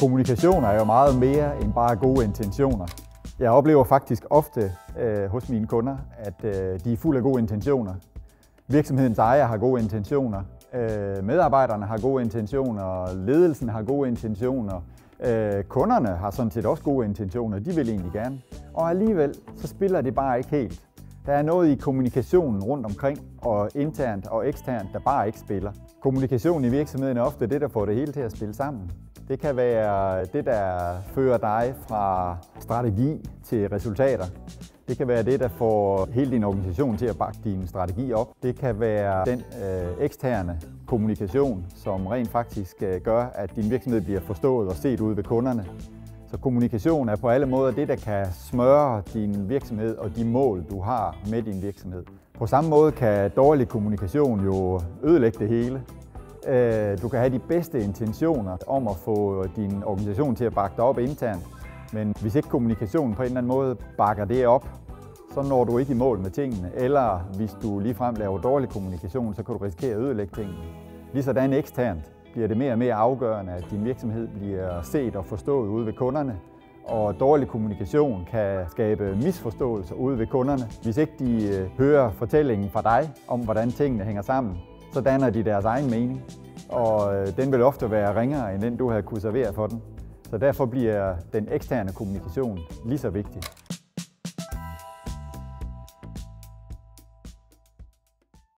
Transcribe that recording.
Kommunikation er jo meget mere end bare gode intentioner. Jeg oplever faktisk ofte hos mine kunder, at de er fuld af gode intentioner. Virksomhedens ejer har gode intentioner, medarbejderne har gode intentioner, ledelsen har gode intentioner, kunderne har sådan set også gode intentioner, de vil egentlig gerne. Og alligevel så spiller det bare ikke helt. Der er noget i kommunikationen rundt omkring, og internt og eksternt, der bare ikke spiller. Kommunikation i virksomheden er ofte det, der får det hele til at spille sammen. Det kan være det, der fører dig fra strategi til resultater. Det kan være det, der får hele din organisation til at bakke din strategi op. Det kan være den eksterne kommunikation, som rent faktisk gør, at din virksomhed bliver forstået og set ude ved kunderne. Så kommunikation er på alle måder det, der kan smøre din virksomhed og de mål, du har med din virksomhed. På samme måde kan dårlig kommunikation jo ødelægge det hele. Du kan have de bedste intentioner om at få din organisation til at bakke dig op internt, men hvis ikke kommunikationen på en eller anden måde bakker det op, så når du ikke i mål med tingene. Eller hvis du ligefrem laver dårlig kommunikation, så kan du risikere at ødelægge tingene. Ligesådan eksternt bliver det mere og mere afgørende, at din virksomhed bliver set og forstået ude ved kunderne. Og dårlig kommunikation kan skabe misforståelser ude ved kunderne. Hvis ikke de hører fortællingen fra dig om, hvordan tingene hænger sammen, så danner de deres egen mening. Og den vil ofte være ringere, end den du havde kunne servere for den. Så derfor bliver den eksterne kommunikation lige så vigtig.